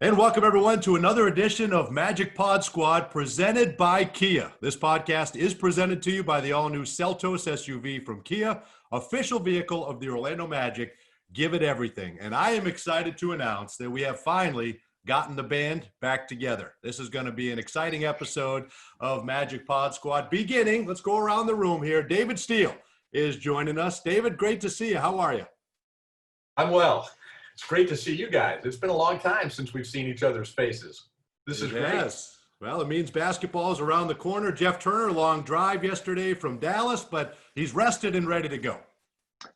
And welcome everyone to another edition of Magic Pod Squad presented by Kia. This podcast is presented to you by the all-new Seltos SUV from Kia, official vehicle of the Orlando Magic. Give it everything. And I am excited to announce that we have finally gotten the band back together. This is going to be an exciting episode of Magic Pod Squad. Beginning, let's go around the room here. David Steele is joining us. David, great to see you. How are you? I'm well. It's great to see you guys. It's been a long time since we've seen each other's faces. This is great. Well, it means basketball is around the corner. Jeff Turner, long drive yesterday from Dallas, but he's rested and ready to go.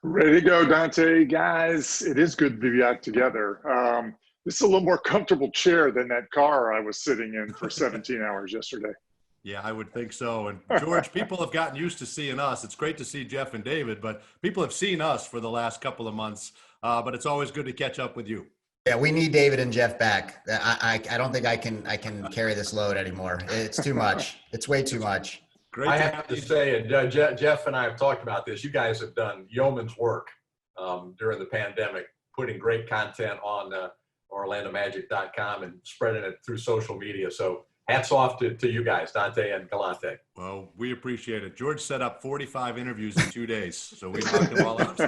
Ready to go, Dante. Guys, it is good to be back together. This is a little more comfortable chair than that car I was sitting in for 17 hours yesterday. Yeah, I would think so. And George, people have gotten used to seeing us. It's great to see Jeff and David, but people have seen us for the last couple of months. But it's always good to catch up with you. Yeah, we need David and Jeff back. I don't think I can carry this load anymore. It's too much. It's way too much. Great. I have to say, and Jeff and I have talked about this. You guys have done yeoman's work during the pandemic, putting great content on OrlandoMagic.com and spreading it through social media. So hats off to you guys, Dante and Galante. Well, we appreciate it. George set up 45 interviews in 2 days, so we knocked them all out.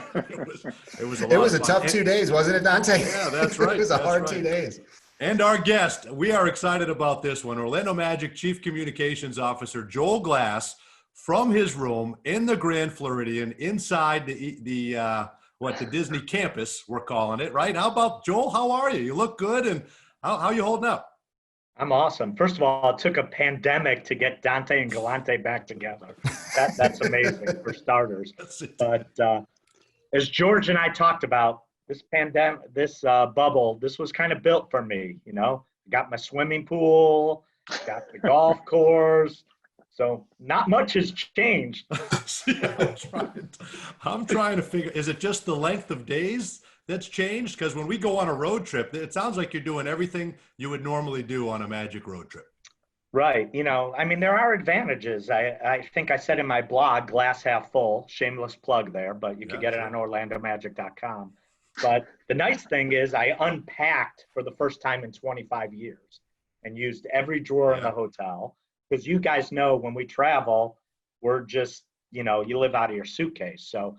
It was a tough 2 days, wasn't it, Dante? Yeah, that's right. It was a hard 2 days. And our guest, we are excited about this one. Orlando Magic Chief Communications Officer Joel Glass, from his room in the Grand Floridian, inside the Disney campus, we're calling it, right? How about Joel? How are you? You look good, and how you holding up? I'm awesome. First of all, it took a pandemic to get Dante and Galante back together. That's amazing for starters. But as George and I talked about, this pandemic, this bubble, this was kind of built for me. You know, got my swimming pool, got the golf course. So not much has changed. Yeah, I'm trying to figure, is it just the length of days that's changed? Because when we go on a road trip, it sounds like you're doing everything you would normally do on a Magic road trip. Right. You know, I mean, there are advantages. I think I said in my blog, glass half full, shameless plug there, but you can get it on OrlandoMagic.com. But the nice thing is I unpacked for the first time in 25 years and used every drawer in the hotel. Because you guys know when we travel, we're just, you know, you live out of your suitcase. So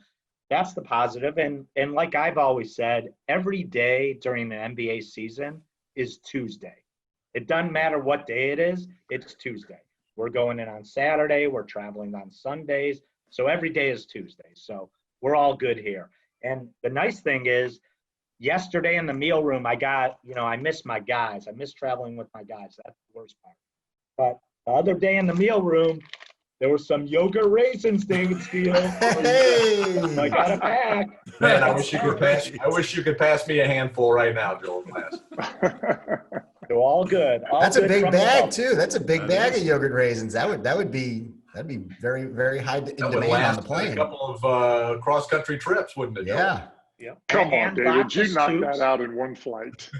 that's the positive. And like I've always said, every day during the NBA season is Tuesday. It doesn't matter what day it is, it's Tuesday. We're going in on Saturday, we're traveling on Sundays. So every day is Tuesday. So we're all good here. And the nice thing is, yesterday in the meal room, I miss my guys. I miss traveling with my guys. That's the worst part. But the other day in the meal room, there were some yogurt raisins, David Steele. Hey. I got it back. Man, I wish you could pass me a handful right now, Joel Glass. They're all good. That's a big bag too. That's a big bag of yogurt raisins. That'd be very, very high in demand on the plane. A couple of cross-country trips, wouldn't it? Yeah. Yep. Come on, David. You knocked that out in one flight.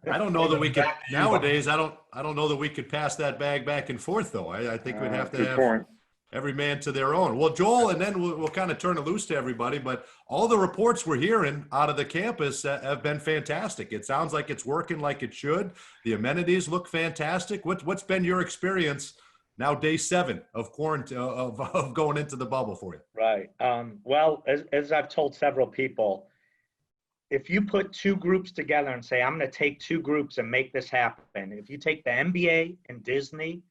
I don't know that we could nowadays. I don't know that we could pass that bag back and forth, though. I think we'd have to have every man to their own. Well, Joel, and then we'll kind of turn it loose to everybody. But all the reports we're hearing out of the campus have been fantastic. It sounds like it's working like it should. The amenities look fantastic. What's been your experience now, day 7 of quarantine, of going into the bubble for you? Right. Well, as I've told several people, if you put two groups together and say, I'm going to take two groups and make this happen, if you take the NBA and Disney,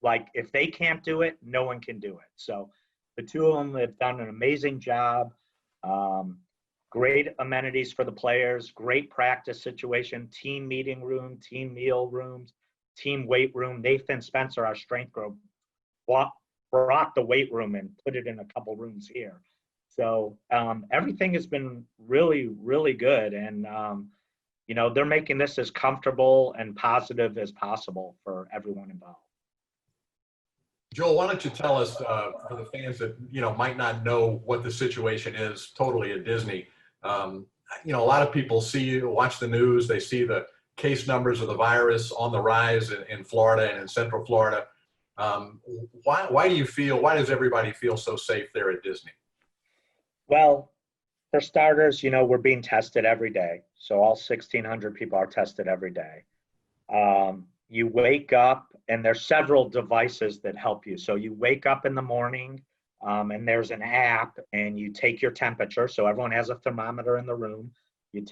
like if they can't do it, no one can do it. So the two of them have done an amazing job. Great amenities for the players, great practice situation, team meeting room, team meal rooms, team weight room. Nathan Spencer, our strength group, brought the weight room and put it in a couple rooms here. So everything has been really, really good. And, you know, they're making this as comfortable and positive as possible for everyone involved. Joel, why don't you tell us, for the fans that, you know, might not know what the situation is totally at Disney. You know, a lot of people watch the news, they see the case numbers of the virus on the rise in Florida and in Central Florida. Why does everybody feel so safe there at Disney? Well, for starters, you know, we're being tested every day. So all 1,600 people are tested every day. You wake up, and there's several devices that help you. So you wake up in the morning, and there's an app, and you take your temperature. So everyone has a thermometer in the room. You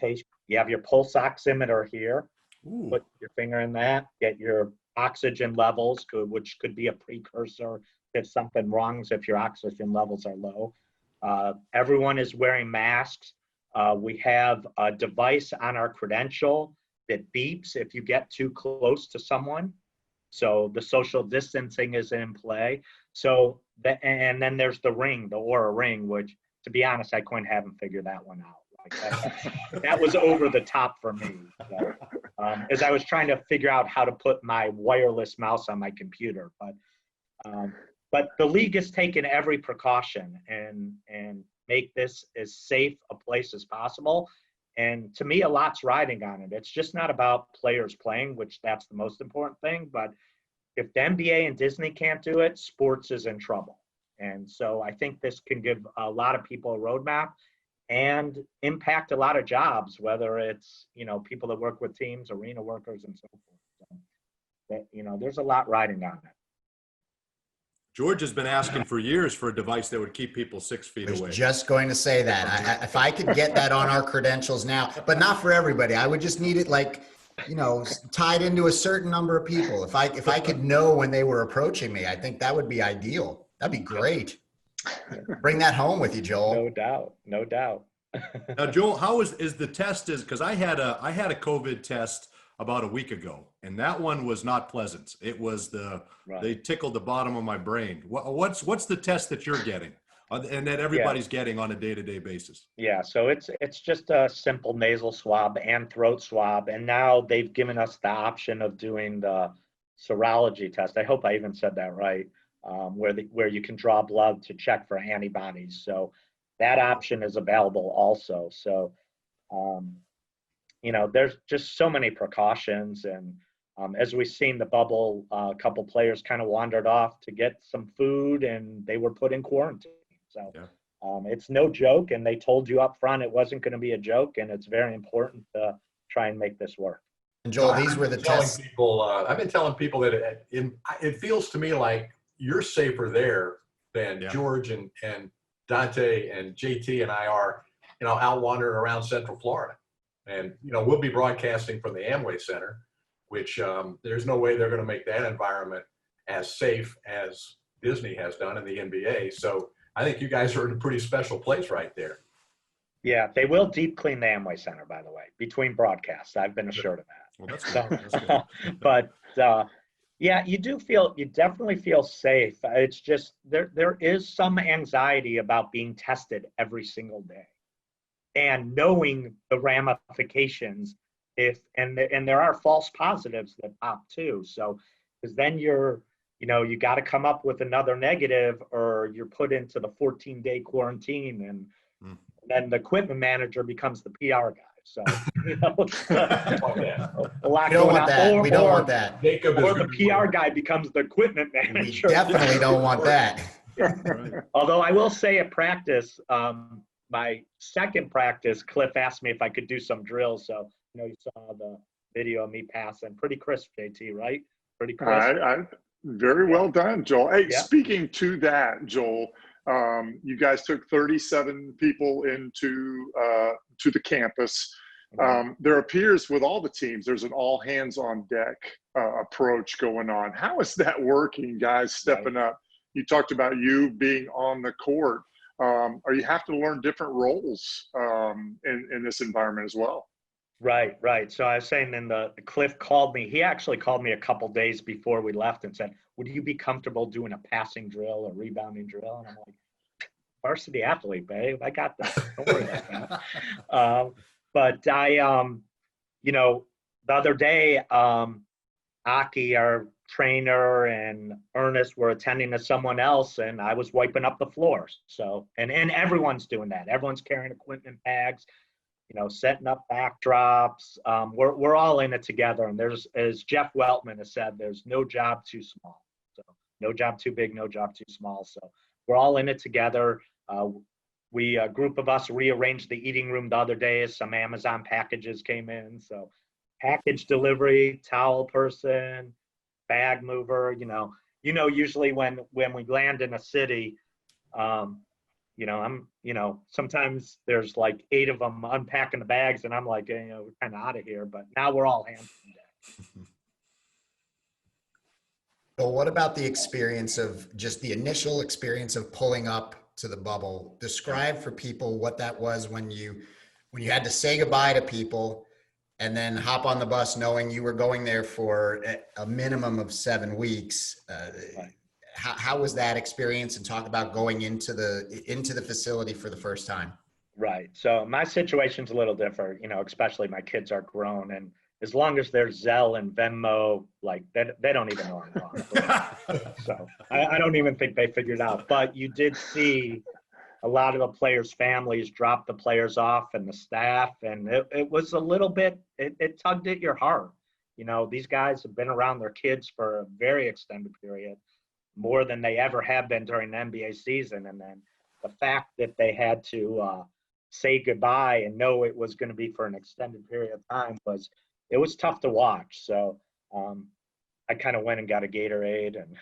have your pulse oximeter here. Ooh. Put your finger in that, get your oxygen levels, which could be a precursor if something wrong, if your oxygen levels are low. Everyone is wearing masks. We have a device on our credential that beeps if you get too close to someone. So the social distancing is in play. So and then there's the ring, the Aura ring, which, to be honest, I haven't figured that one out. Like that was over the top for me. So, as I was trying to figure out how to put my wireless mouse on my computer, but the league has taken every precaution and make this as safe a place as possible. And to me, a lot's riding on it. It's just not about players playing, which that's the most important thing. But if the NBA and Disney can't do it, sports is in trouble. And so I think this can give a lot of people a roadmap and impact a lot of jobs, whether it's, people that work with teams, arena workers, and so forth. So, there's a lot riding on it. George has been asking for years for a device that would keep people 6 feet I was away. just going to say that. If I could get that on our credentials now, but not for everybody. I would just need it tied into a certain number of people. If I could know when they were approaching me, I think that would be ideal. That'd be great. Bring that home with you, Joel. No doubt. Now, Joel, how is the test? Because I had a COVID test about a week ago, and that one was not pleasant. It was they tickled the bottom of my brain. What's the test that you're getting, and that everybody's getting on a day-to-day basis? Yeah, so it's just a simple nasal swab and throat swab, and now they've given us the option of doing the serology test. I hope I even said that right. Where you can draw blood to check for antibodies. So that option is available also. So, there's just so many precautions. And as we've seen the bubble, a couple players kind of wandered off to get some food, and they were put in quarantine. So it's no joke. And they told you up front it wasn't going to be a joke. And it's very important to try and make this work. And Joel, these were the tests. I've been telling people that it feels to me like you're safer there than George and Dante and JT and I are, out wandering around Central Florida. And, we'll be broadcasting from the Amway Center, which there's no way they're going to make that environment as safe as Disney has done in the NBA. So I think you guys are in a pretty special place right there. Yeah, they will deep clean the Amway Center, by the way, between broadcasts. I've been assured of that. Well, that's good. That's good. But yeah, you definitely feel safe. It's just there is some anxiety about being tested every single day and knowing the ramifications and there are false positives that pop too. So, because then you got to come up with another negative, or you're put into the 14-day quarantine, and then the equipment manager becomes the PR guy. So, We don't want that. We don't want that. Or the PR guy becomes the equipment manager. We definitely don't want that. Right. Although I will say at practice, my second practice, Cliff asked me if I could do some drills. So, you saw the video of me passing. Pretty crisp, JT, right? Pretty crisp. Very well done, Joel. Hey, speaking to that, Joel, you guys took 37 people into to the campus. There appears with all the teams, there's an all hands on deck approach going on. How is that working, guys stepping up? You talked about you being on the court. Or you have to learn different roles in this environment as well. Right. So I was saying, then the Cliff called me. He actually called me a couple days before we left and said, would you be comfortable doing a passing drill or rebounding drill? And I'm like, varsity athlete, babe. I got that. Don't worry about that. But I, the other day, Aki, our trainer, and Ernest were attending to someone else, and I was wiping up the floors. So, and everyone's doing that. Everyone's carrying equipment bags, setting up backdrops. We're all in it together. And there's, as Jeff Weltman has said, there's no job too small. So no job too big, no job too small. So we're all in it together. a group of us rearranged the eating room the other day as some Amazon packages came in. So package delivery, towel person, bag mover, usually when we land in a city, sometimes there's like 8 of them unpacking the bags and I'm like, we're kind of out of here, but now we're all hands on deck. Well, what about the experience of just the initial experience of pulling up to the bubble? Describe for people what that was when you had to say goodbye to people and then hop on the bus knowing you were going there for a minimum of 7 weeks. Right. How was that experience, and talk about going into the facility for the first time? Right. So my situation's a little different, especially my kids are grown, and as long as there's Zelle and Venmo, like they don't even know I'm gone. So I don't even think they figured out. But you did see a lot of the players' families drop the players off and the staff, and it was a little bit, it tugged at your heart. These guys have been around their kids for a very extended period, more than they ever have been during the NBA season. And then the fact that they had to say goodbye and know it was going to be for an extended period of time was tough to watch. So I kind of went and got a Gatorade and,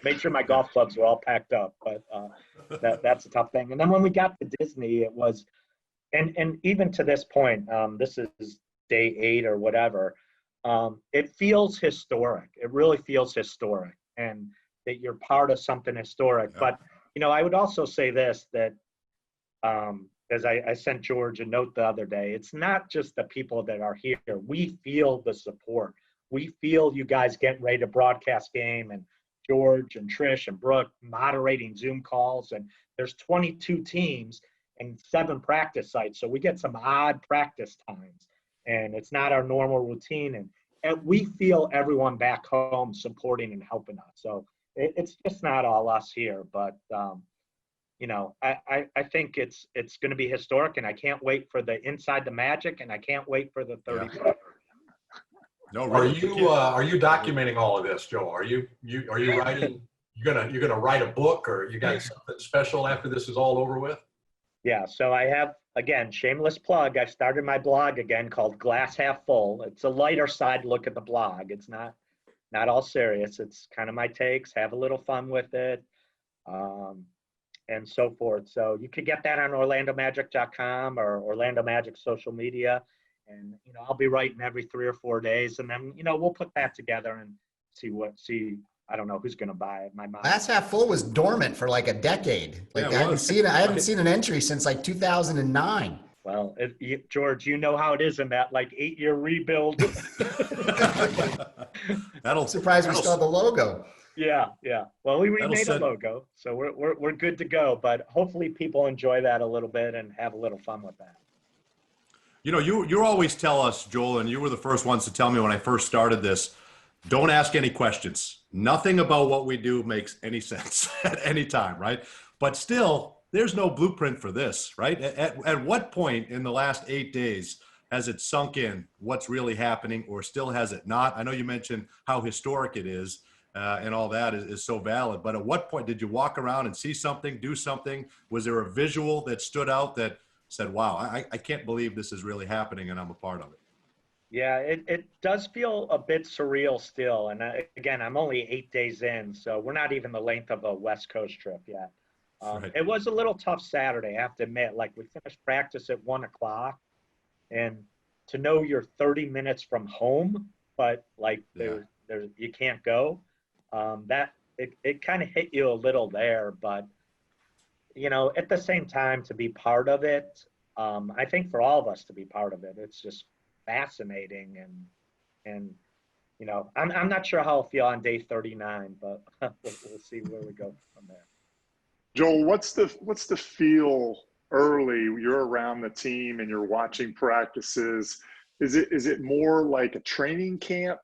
made sure my golf clubs were all packed up. But that's a tough thing. And then when we got to Disney, it was, and even to this point, this is day 8 or whatever, it feels historic. It really feels historic, and that you're part of something historic. Yeah. But, I would also say this, that as I sent George a note the other day, it's not just the people that are here. We feel the support. We feel you guys getting ready to broadcast game, and George and Trish and Brooke moderating Zoom calls. And there's 22 teams and 7 practice sites. So we get some odd practice times, and it's not our normal routine. And we feel everyone back home supporting and helping us. So it's just not all us here, but I think it's going to be historic, and I can't wait for the Inside the Magic, and I can't wait for the 30. Yeah. No, really. Are you documenting all of this, Joe? Are you writing? You're gonna write a book, or you got something special after this is all over with? Yeah. So I have, again, shameless plug. I started my blog again called Glass Half Full. It's a lighter side look at the blog. It's not all serious. It's kind of my takes, have a little fun with it, and so forth. So you could get that on orlandomagic.com or Orlando Magic social media. And, I'll be writing every 3 or 4 days. And then, we'll put that together and see, I don't know who's going to buy it. My mom. Glass Half Full was dormant for like a decade. Like I hadn't seen an entry since like 2009. Well, George, you know how it is in that like 8-year rebuild. I'm surprised we still have the logo. Yeah. Well, we remade a logo, so we're good to go. But hopefully people enjoy that a little bit and have a little fun with that. You always tell us, Joel, and you were the first ones to tell me when I first started this, don't ask any questions. Nothing about what we do makes any sense at any time, right? But still, there's no blueprint for this, right? At what point in the last 8 days has it sunk in what's really happening, or still has it not? I know you mentioned how historic it is, and all that is so valid. But at what point did you walk around and see something, do something? Was there a visual that stood out that said, wow, I can't believe this is really happening and I'm a part of it? Yeah, it does feel a bit surreal still. And again, I'm only 8 days in, so we're not even the length of a West Coast trip yet. Right. It was a little tough Saturday, I have to admit. Like, we finished practice at 1 o'clock, and to know you're 30 minutes from home, but like you can't go, that it kind of hit you a little there. But at the same time, to be part of it, I think for all of us to be part of it, it's just fascinating. And I'm not sure how I'll feel on day 39, but we'll see where we go from there. Joel, what's the feel early? You're around the team and you're watching practices. Is it more like a training camp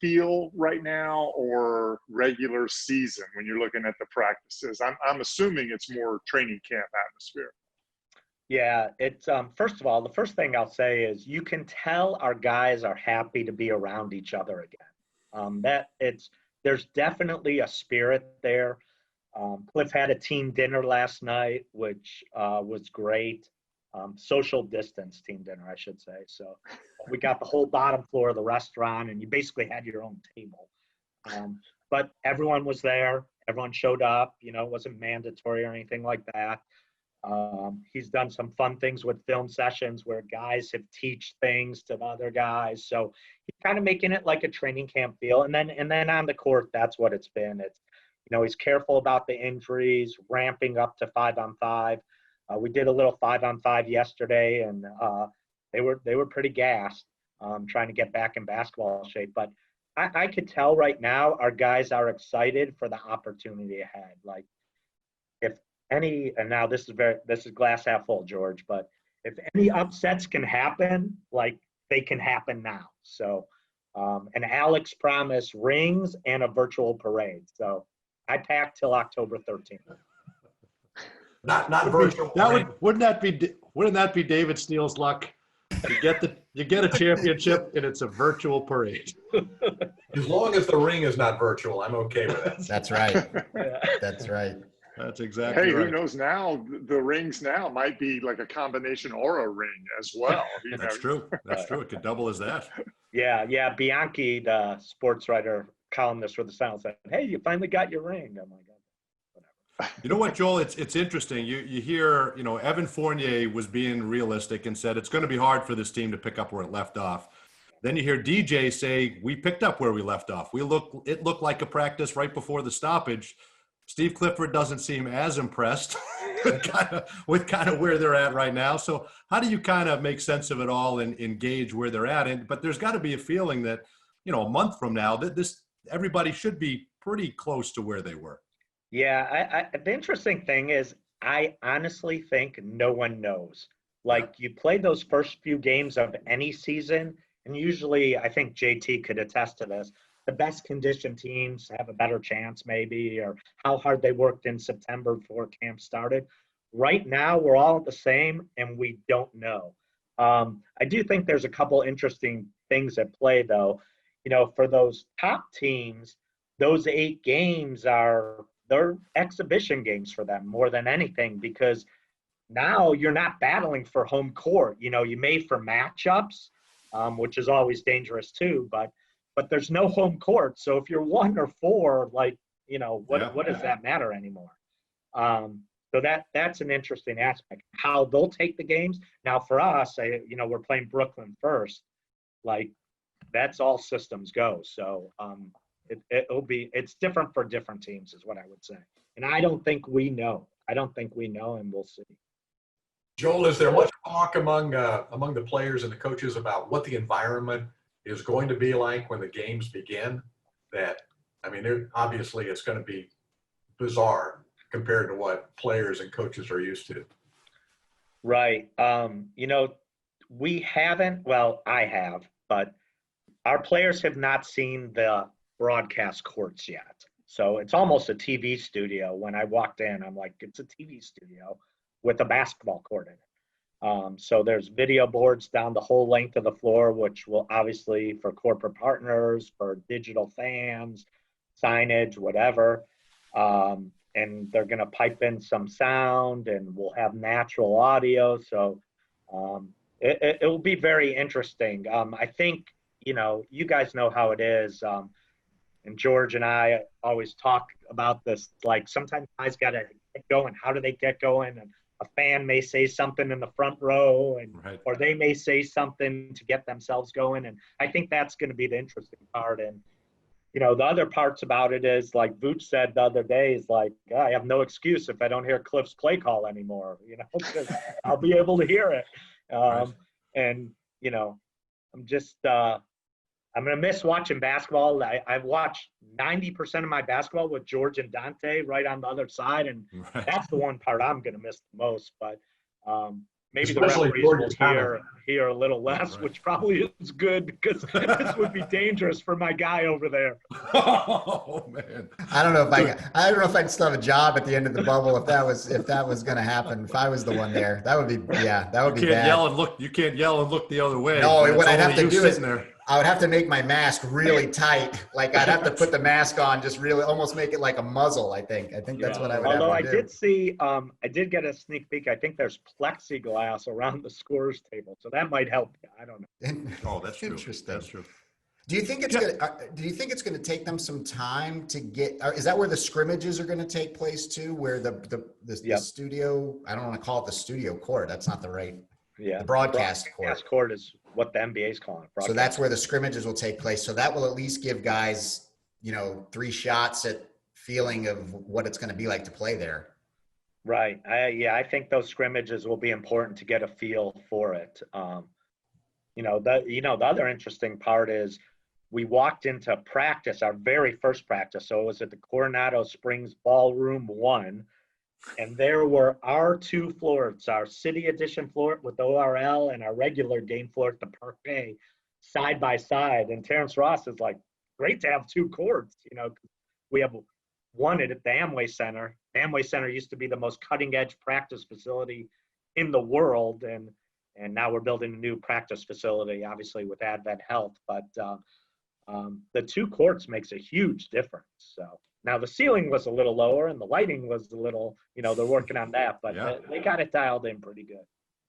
feel right now, or regular season when you're looking at the practices? I'm assuming it's more training camp atmosphere. Yeah, it's first of all, the first thing I'll say is you can tell our guys are happy to be around each other again. There's definitely a spirit there. Cliff had a team dinner last night, which was great. Social distance team dinner, I should say. So we got the whole bottom floor of the restaurant, and you basically had your own table. But everyone was there. Everyone showed up. You know, it wasn't mandatory or anything like that. He's done some fun things with film sessions where guys have teach things to the other guys. So he's kind of making it like a training camp feel. And then on the court, that's what it's been. It's, you know, he's careful about the injuries, ramping up to 5-on-5. We did a little 5-on-5 yesterday, and they were pretty gassed, trying to get back in basketball shape. But I could tell right now our guys are excited for the opportunity ahead. Like, if any, and now this is glass half full, George, but if any upsets can happen, like, they can happen now. So, and Alex promised rings and a virtual parade. So I packed till October 13th. Not virtual. Wouldn't that be David Steele's luck? You get a championship and it's a virtual parade. As long as the ring is not virtual, I'm okay with that. That's right. That's right. That's exactly Hey, right. who knows now? The rings now might be like a combination Aura ring as well. You That's know? true. That's true. It could double as that. Yeah. Bianchi, the sports writer, columnist for the Sun, said, "Hey, you finally got your ring." I'm like, whatever. You know what, Joel? It's interesting. You hear, you know, Evan Fournier was being realistic and said it's going to be hard for this team to pick up where it left off. Then you hear DJ say we picked up where we left off. It looked like a practice right before the stoppage. Steve Clifford doesn't seem as impressed with kind of where they're at right now. So how do you kind of make sense of it all and engage where they're at? But there's got to be a feeling that, you know, a month from now that everybody should be pretty close to where they were. Yeah, the interesting thing is I honestly think no one knows. Like, you play those first few games of any season, and usually I think JT could attest to this. The best conditioned teams have a better chance maybe, or how hard they worked in September before camp started. Right now, we're all the same, and we don't know. I do think there's a couple interesting things at play, though. You know, for those top teams, those 8 games they're exhibition games for them more than anything, because now you're not battling for home court. You know, you may for matchups, which is always dangerous too, but there's no home court. So if you're 1 or 4, like, you know, what does that matter anymore? So that's an interesting aspect, how they'll take the games. Now for us, you know, we're playing Brooklyn first. Like, that's all systems go. So it's different for different teams is what I would say. And I don't think we know, and we'll see. Joel, is there much talk among the players and the coaches about what the environment is going to be like when the games begin? That, I mean, obviously it's going to be bizarre compared to what players and coaches are used to. Right. You know, I have, but our players have not seen the broadcast courts yet. So it's almost a TV studio. When I walked in, I'm like, it's a TV studio with a basketball court in it. So there's video boards down the whole length of the floor, which will obviously for corporate partners, for digital fans, signage, whatever. And they're going to pipe in some sound, and we'll have natural audio. So it will be very interesting. I think, you know, you guys know how it is. And George and I always talk about this. Like, sometimes guys got to get going. How do they get going? And a fan may say something in the front row, or they may say something to get themselves going. And I think that's going to be the interesting part. And, you know, the other parts about it is, like Vooch said the other day, is like, I have no excuse if I don't hear Cliff's play call anymore, you know, because I'll be able to hear it. And, you know, I'm going to miss watching basketball. I've watched 90% of my basketball with George and Dante right on the other side, and that's the one part I'm going to miss the most. But maybe especially the referees will hear a little less, which probably is good, because this would be dangerous for my guy over there. Oh man! I don't know if I'd still have a job at the end of the bubble if that was going to happen. If I was the one there, that would be bad. You can't yell and look the other way. No, what I'd have to do is I would have to make my mask really tight. Like I'd have to put the mask on, just really almost make it like a muzzle. I think that's what I would Although have I to did see, I did get a sneak peek. I think there's plexiglass around the scorers table, so that might help you. I don't know. do. Oh, that's true. Interesting. That's true. Do you think it's do you think it's gonna take them some time to get? Is that where the scrimmages are gonna take place too? Where the studio? I don't want to call it the studio court. That's not the right. Yeah, The broadcast court. Broadcast court is what the NBA's calling it. So that's where the scrimmages will take place. So that will at least give guys, 3 shots at feeling of what it's going to be like to play there. Right. I think those scrimmages will be important to get a feel for it. The other interesting part is we walked into practice, our very first practice. So it was at the Coronado Springs Ballroom 1. And there were our 2 floors, our city edition floor with ORL and our regular game floor at the Parquet side by side. And Terrence Ross is like, great to have 2 courts. We have one at the Amway Center. The Amway Center used to be the most cutting edge practice facility in the world. And now we're building a new practice facility, obviously with Advent Health. But the 2 courts makes a huge difference. So. Now the ceiling was a little lower and the lighting was a little, they're working on that, but they got it dialed in pretty good.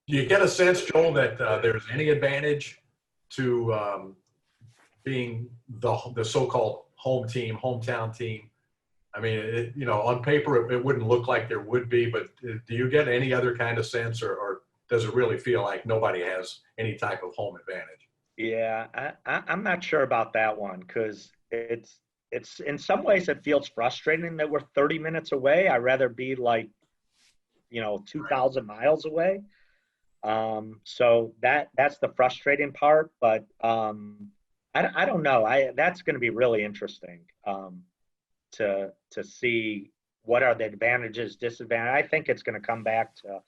Do you get a sense, Joel, that there's any advantage to being the so-called home team, hometown team? I mean, on paper, it wouldn't look like there would be, but do you get any other kind of sense or does it really feel like nobody has any type of home advantage? Yeah, I'm not sure about that one because it's in some ways it feels frustrating that we're 30 minutes away. I'd rather be like, 2,000 miles away. So that's the frustrating part, but I don't know. That's going to be really interesting to see what are the advantages, disadvantages. I think it's going to come back to,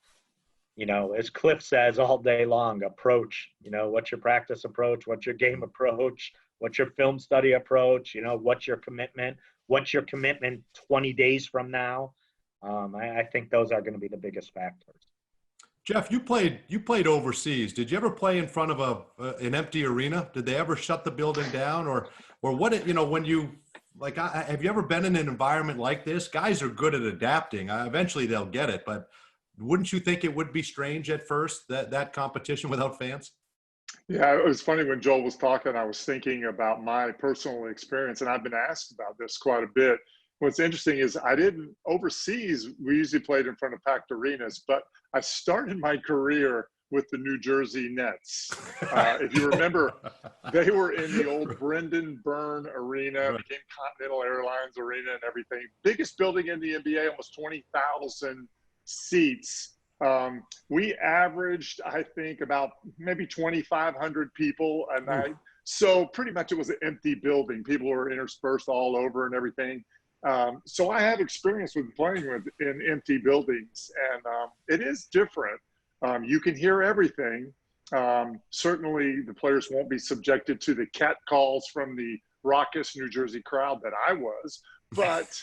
as Cliff says all day long, approach. What's your practice approach? What's your game approach? What's your film study approach? What's your commitment? What's your commitment 20 days from now? I think those are going to be the biggest factors. Jeff, you played overseas. Did you ever play in front of an empty arena? Did they ever shut the building down, or what? When you have you ever been in an environment like this? Guys are good at adapting. Eventually, they'll get it. But wouldn't you think it would be strange at first that competition without fans? Yeah, it was funny when Joel was talking, I was thinking about my personal experience, and I've been asked about this quite a bit. What's interesting is overseas, we usually played in front of packed arenas, but I started my career with the New Jersey Nets. If you remember, they were in the old Brendan Byrne Arena, became Continental Airlines Arena and everything. Biggest building in the NBA, almost 20,000 seats. We averaged, I think, about maybe 2,500 people a night. So pretty much it was an empty building. People were interspersed all over and everything. So I have experience with playing in empty buildings, and it is different. You can hear everything. Certainly the players won't be subjected to the cat calls from the raucous New Jersey crowd that I was, but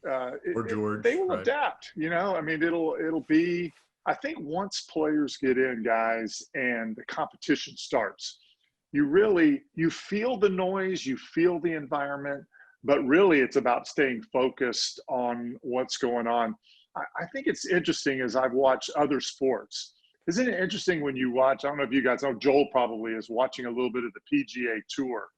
they will adapt, I mean, it'll be, I think once players get in, guys, and the competition starts, you feel the noise, you feel the environment, but really it's about staying focused on what's going on. I think it's interesting as I've watched other sports. Isn't it interesting when you watch, I don't know if you guys know, Joel probably is watching a little bit of the PGA Tour.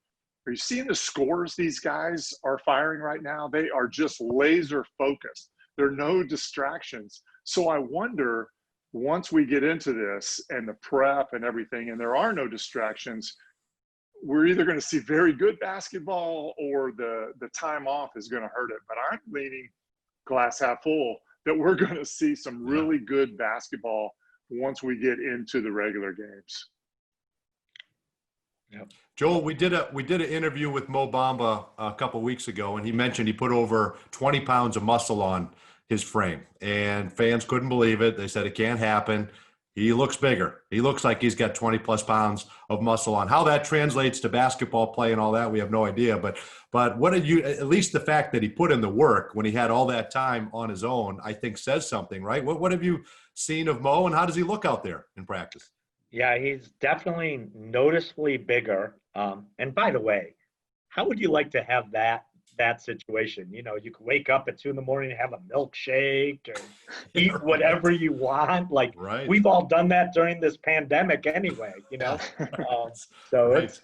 Are you seeing the scores these guys are firing right now? They are just laser focused. There are no distractions. So I wonder, once we get into this and the prep and everything, and there are no distractions, we're either going to see very good basketball or the time off is going to hurt it. But I'm leaning glass half full that we're going to see some really good basketball once we get into the regular games. Yep. Joel, we did an interview with Mo Bamba a couple of weeks ago, and he mentioned he put over 20 pounds of muscle on his frame, and fans couldn't believe it. They said it can't happen. He looks bigger. He looks like he's got 20 plus pounds of muscle on. How that translates to basketball play and all that, we have no idea. But what did you, at least the fact that he put in the work when he had all that time on his own, I think says something, right? What have you seen of Mo, and how does he look out there in practice? Yeah, he's definitely noticeably bigger. And by the way, how would you like to have that situation? You know, you could wake up at 2 in the morning and have a milkshake or eat whatever you want. Like Right. we've all done that during this pandemic anyway, you know. So Right.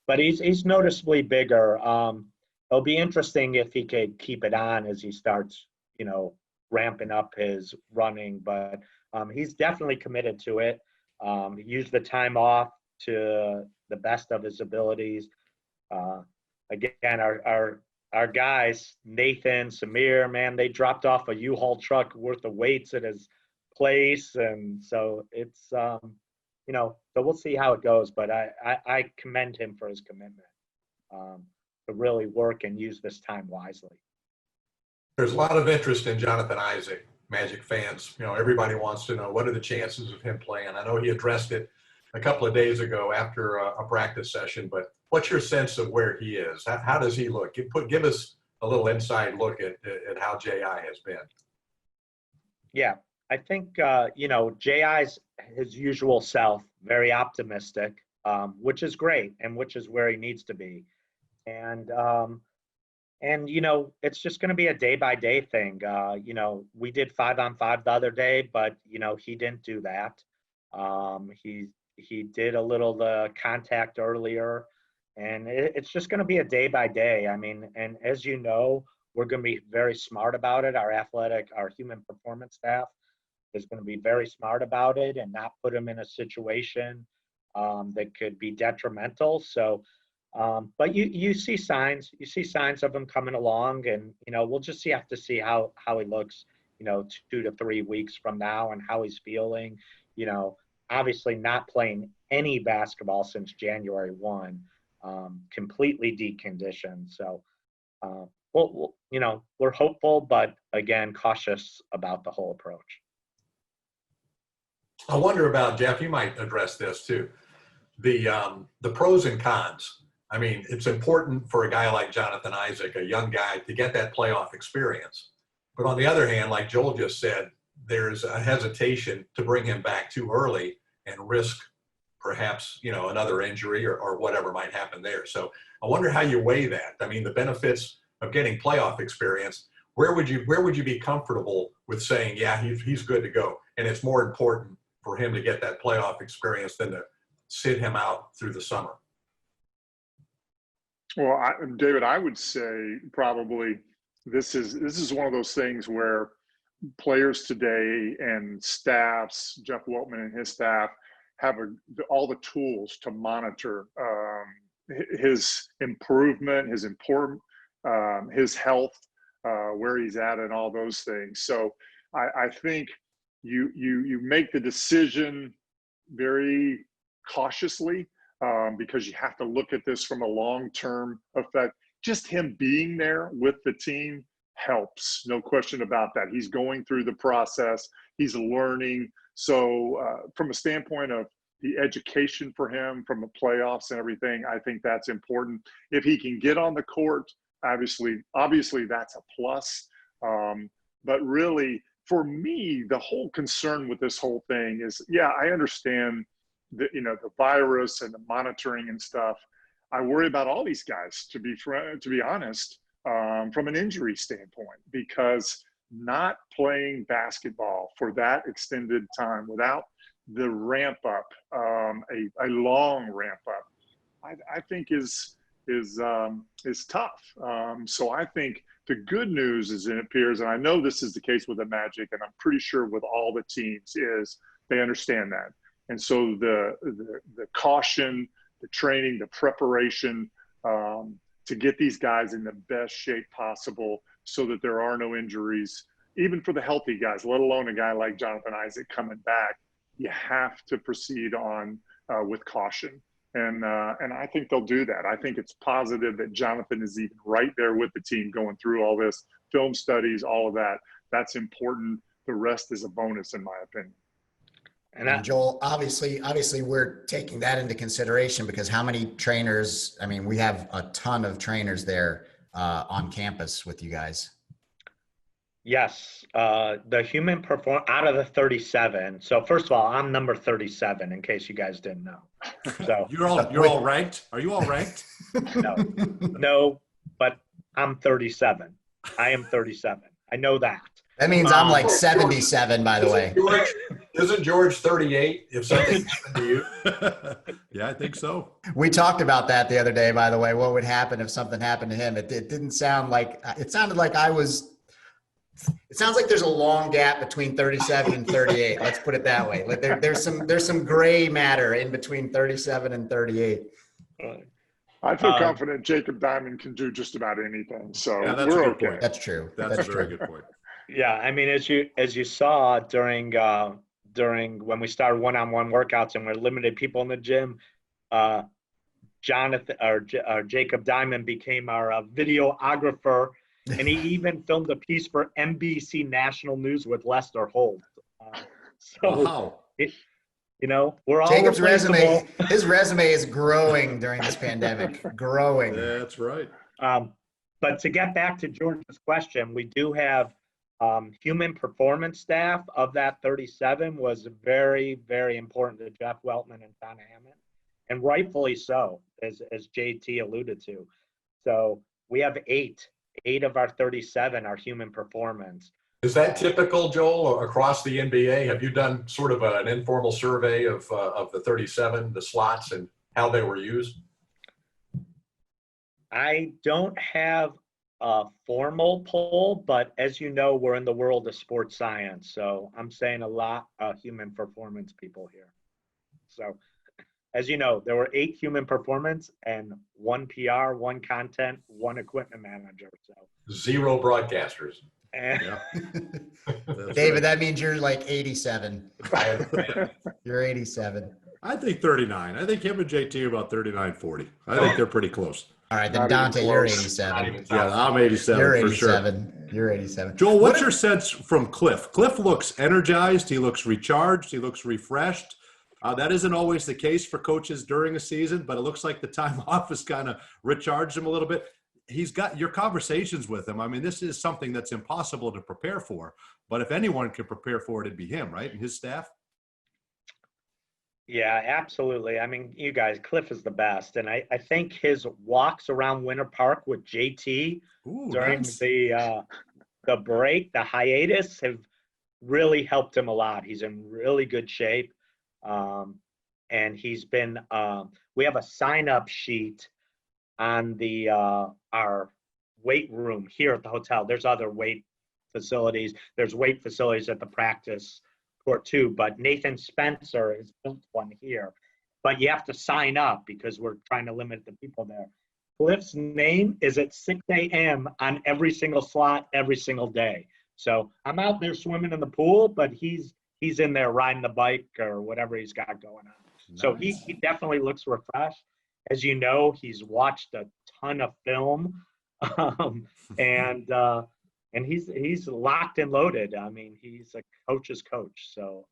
but he's noticeably bigger. It'll be interesting if he could keep it on as he starts, you know, ramping up his running. But he's definitely committed to it. He used the time off to the best of his abilities. Uh, Again, our guys, Nathan, Samir, man, they dropped off a U-Haul truck worth of weights at his place, and so it's you know, so we'll see how it goes. But I commend him for his commitment to really work and use this time wisely. There's a lot of interest in Jonathan Isaac, Magic fans. You know, everybody wants to know what are the chances of him playing. I know he addressed it a couple of days ago after a practice session, but what's your sense of where he is? How does he look? Give us a little inside look at how J.I. has been. Yeah, I think you know, J.I.'s his usual self, very optimistic, which is great and which is where he needs to be. And you know, it's just going to be a day by day thing. You know, we did 5-on-5 the other day, but you know, he didn't do that. He did a little contact earlier, and it's just going to be a day by day. I mean, and as you know, we're going to be very smart about it. Our human performance staff is going to be very smart about it and not put him in a situation that could be detrimental. So. But you see signs of him coming along, and you know, we'll just have to see how he looks, you know, 2 to 3 weeks from now and how he's feeling. You know, obviously not playing any basketball since January 1, completely deconditioned. So you know, we're hopeful, but again, cautious about the whole approach. I wonder about, Jeff, you might address this too, the pros and cons. I mean, it's important for a guy like Jonathan Isaac, a young guy, to get that playoff experience. But on the other hand, like Joel just said, there's a hesitation to bring him back too early and risk perhaps, you know, another injury or whatever might happen there. So I wonder how you weigh that. I mean, the benefits of getting playoff experience, where would you be comfortable with saying, yeah, he's good to go? And it's more important for him to get that playoff experience than to sit him out through the summer. Well, David, I would say probably this is one of those things where players today and staffs, Jeff Weltman and his staff, have all the tools to monitor his improvement, his health, where he's at, and all those things. So I think you make the decision very cautiously. Because you have to look at this from a long-term effect. Just him being there with the team helps, no question about that. He's going through the process, he's learning. So from a standpoint of the education for him, from the playoffs and everything, I think that's important. If he can get on the court, obviously that's a plus. But really, for me, the whole concern with this whole thing is, yeah, I understand the virus and the monitoring and stuff. I worry about all these guys, to be honest, from an injury standpoint, because not playing basketball for that extended time without the ramp up, a long ramp up, I think is tough. So I think the good news is, it appears, and I know this is the case with the Magic, and I'm pretty sure with all the teams, is they understand that. And so the caution, the training, the preparation to get these guys in the best shape possible so that there are no injuries, even for the healthy guys, let alone a guy like Jonathan Isaac coming back, you have to proceed on with caution. And I think they'll do that. I think it's positive that Jonathan is even right there with the team going through all this, film studies, all of that. That's important. The rest is a bonus, in my opinion. And Joel, obviously we're taking that into consideration, because how many trainers, I mean, we have a ton of trainers there on campus with you guys. Yes, the human perform out of the 37. So first of all, I'm number 37 in case you guys didn't know. So You're all ranked. Are you all ranked? no, but I'm 37. I am 37. I know that. That means I'm like 77, by the way. Isn't George 38 if something happened to you? Yeah, I think so. We talked about that the other day, by the way. What would happen if something happened to him? It didn't sound like, it sounded like it sounds like there's a long gap between 37 and 38. Let's put it that way. Like there's some gray matter in between 37 and 38. I feel confident Jacob Diamond can do just about anything. So yeah, that's we're a good okay. point. That's true. That's a very good point. Yeah, I mean, as you saw during when we started one-on-one workouts and we're limited people in the gym, Jonathan or Jacob Diamond became our videographer, and he even filmed a piece for NBC National News with Lester Holt. Wow. We're all Jacob's replaceable. his resume is growing during this pandemic. Growing. That's right. But to get back to George's question, we do have human performance staff. Of that 37 was very, very important to Jeff Weltman and Donna Hammond, and rightfully so, as JT alluded to. So we have eight of our 37 are human performance. Is that typical, Joel, across the NBA? Have you done sort of an informal survey of the 37, the slots, and how they were used? I don't have a formal poll, but as you know, we're in the world of sports science. So I'm saying a lot of human performance people here. So as you know, there were 8 human performance and 1 PR, 1 content, 1 equipment manager. So 0 broadcasters. Yeah. David, that means you're like 87. I understand. You're 87. I think 39. I think him and JT are about 39, 40. I think they're pretty close. All right, then Not even Dante, you're close. 87. Yeah, I'm 87 You're for sure. 87. You're 87. Joel, what's your sense from Cliff? Cliff looks energized. He looks recharged. He looks refreshed. That isn't always the case for coaches during a season, but it looks like the time off has kind of recharged him a little bit. He's got your conversations with him. I mean, this is something that's impossible to prepare for, but if anyone could prepare for it, it'd be him, right? And his staff. yeah, absolutely. I mean, you guys, Cliff is the best. And I think his walks around Winter Park with JT during Nice. the break, the hiatus, have really helped him a lot. He's in really good shape. And he's been, we have a sign-up sheet on the our weight room here at the hotel. There's other weight facilities. There's weight facilities at the practice court too, but Nathan Spencer has built one here. But you have to sign up because we're trying to limit the people there. Cliff's name is at 6 a.m. on every single slot, every single day. So I'm out there swimming in the pool, but he's in there riding the bike or whatever he's got going on. Nice. So he definitely looks refreshed. As you know, he's watched a ton of film, and he's locked and loaded. I mean, he's a coach's coach, so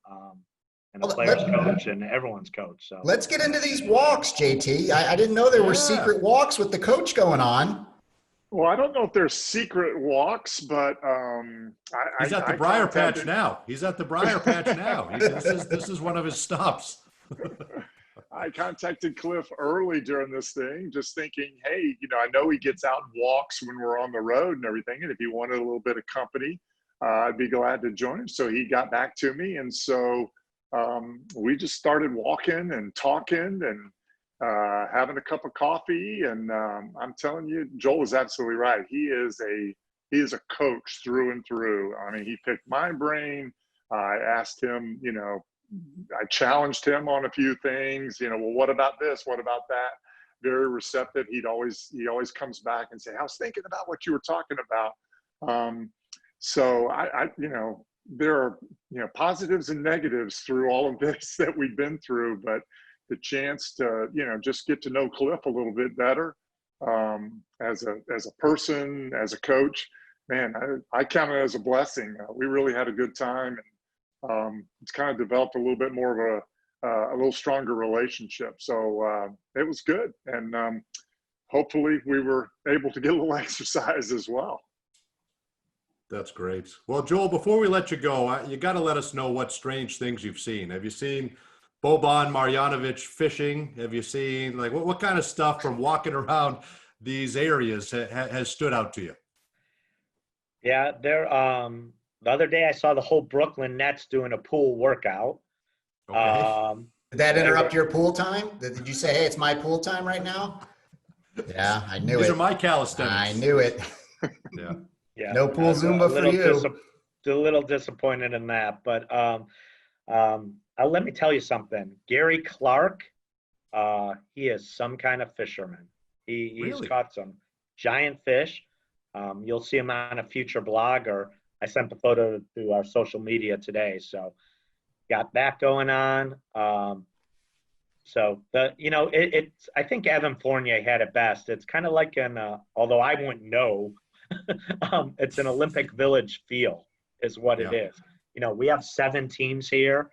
and a player's coach and everyone's coach. So let's get into these walks, JT. I didn't know there were secret walks with the coach going on. Well, I don't know if there's secret walks, but he's at the Briar Patch now. He's at the Briar Patch now. This is one of his stops. I contacted Cliff early during this thing, just thinking, hey, I know he gets out and walks when we're on the road and everything, and if he wanted a little bit of company, I'd be glad to join him. So he got back to me, and so we just started walking and talking and having a cup of coffee. And I'm telling you, Joel is absolutely right. He is a coach through and through. I mean, he picked my brain. I asked him, I challenged him on a few things, well, what about this? What about that? Very receptive. He always comes back and say, I was thinking about what you were talking about. So I there are, positives and negatives through all of this that we've been through, but the chance to, just get to know Cliff a little bit better, as a person, as a coach, man, I count it as a blessing. We really had a good time, and it's kind of developed a little bit more of a little stronger relationship. So it was good, and hopefully we were able to get a little exercise as well. That's great. Well, Joel, before we let you go, you got to let us know what strange things you've seen. Have you seen Boban Marjanovic fishing? Have you seen like what kind of stuff from walking around these areas has stood out to you? Yeah, the other day I saw the whole Brooklyn Nets doing a pool workout. Okay. Did that interrupt your pool time? Did you say, hey, it's my pool time right now? Yeah, I knew These it. are my calisthenics. I knew it. Yeah. Yeah, No pool Zumba for you. A little disappointed in that, but let me tell you something. Gary Clark, he is some kind of fisherman. He's Really? caught some giant fish. You'll see him on a future blog, or I sent the photo to our social media today. So got that going on. It's I think Evan Fournier had it best. It's kind of like although I wouldn't know, it's an Olympic Village feel is what it is. We have 7 teams here,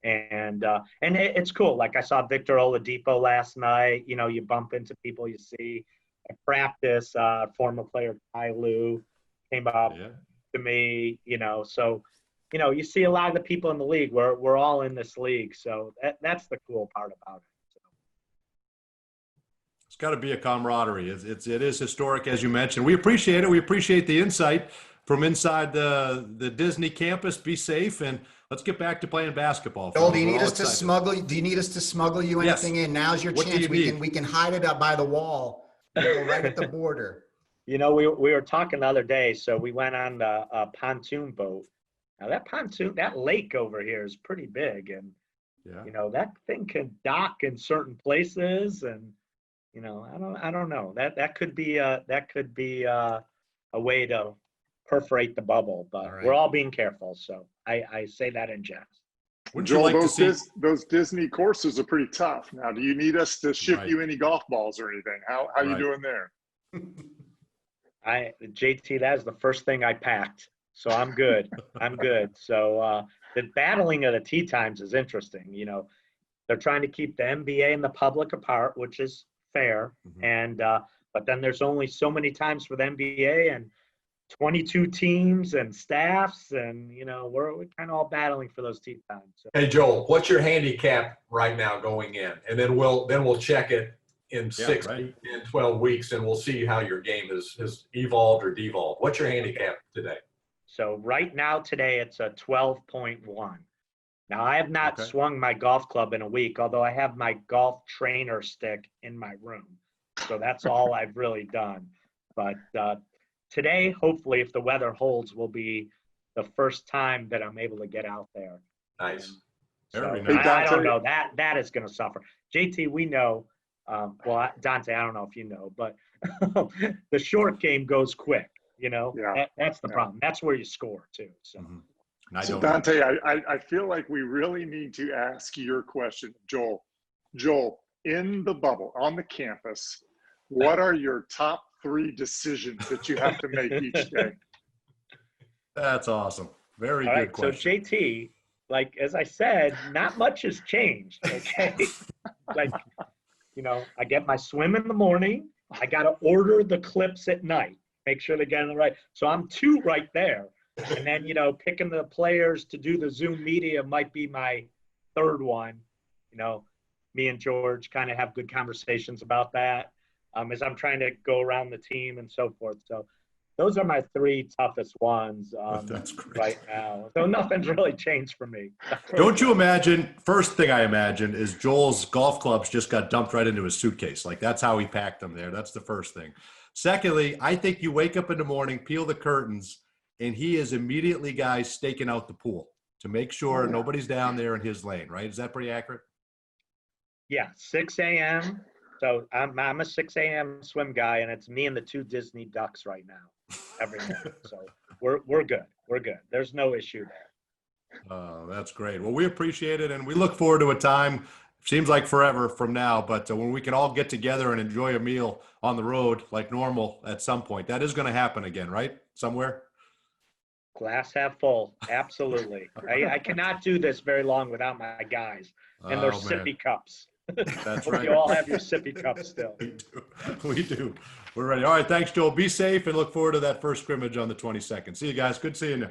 and it's cool. Like I saw Victor Oladipo last night. You bump into people you see at practice. Former player Ty Lue came up to me. So you see a lot of the people in the league. We're all in this league, so that's the cool part about it. So. It's got to be a camaraderie. It is historic, as you mentioned. We appreciate it. We appreciate the insight from inside the Disney campus. Be safe, and let's get back to playing basketball. Joel, do you need us to smuggle? Do you need us to smuggle you anything in? Now's your chance. We can hide it up by the wall. We'll go right at the border. We were talking the other day, so we went on a pontoon boat. Now that lake over here is pretty big, and that thing can dock in certain places, and I don't know. That could be a way to perforate the bubble, but we're all being careful. So I say that in jest. Joel, those Disney courses are pretty tough. Now, do you need us to ship you any golf balls or anything? How you doing there? JT, that is the first thing I packed. So I'm good. I'm good. So the battling of the tee times is interesting. They're trying to keep the NBA and the public apart, which is fair. Mm-hmm. And but then there's only so many times for the NBA and 22 teams and staffs, and we're kind of all battling for those tee times. So. Hey Joel, what's your handicap right now going in? And then we'll check it in 6 and 12 weeks, and we'll see how your game has evolved or devolved. What's your handicap today? So right now, today, it's a 12.1. Now, I have not swung my golf club in a week, although I have my golf trainer stick in my room. So that's all I've really done. But today, hopefully, if the weather holds, will be the first time that I'm able to get out there. Nice. Very nice. I don't know. That is going to suffer. JT, we know. Dante, I don't know if you know, but the short game goes quick. That's the problem. That's where you score too. So, so Dante, I feel like we really need to ask your question, Joel. Joel, in the bubble on the campus, what are your top 3 decisions that you have to make each day? That's awesome. Very good question. So JT, like as I said, not much has changed. Okay, I get my swim in the morning. I got to order the clips at night. Make sure they get in the right. So I'm 2 right there. And then, picking the players to do the Zoom media might be my 3rd one. Me and George kind of have good conversations about that as I'm trying to go around the team and so forth. So those are my 3 toughest ones That's great. right now. So nothing's really changed for me. Don't you imagine, first thing I imagine is Joel's golf clubs just got dumped right into his suitcase. Like that's how he packed them there. That's the first thing. Secondly, I think you wake up in the morning, peel the curtains, and he is immediately, guys, staking out the pool to make sure nobody's down there in his lane, right? Is that pretty accurate? Yeah, 6 a.m. So I'm a 6 a.m. swim guy, and it's me and the 2 Disney ducks right now every morning. So we're good. We're good. There's no issue there. Oh, that's great. Well, we appreciate it, and we look forward to a time, seems like forever from now, but when we can all get together and enjoy a meal on the road like normal at some point. That is going to happen again, right? Somewhere? Glass half full. Absolutely. I cannot do this very long without my guys and their sippy cups. That's Hope right. you all have your sippy cups still. We do. We do. We're ready. All right. Thanks, Joel. Be safe and look forward to that first scrimmage on the 22nd. See you guys. Good seeing you.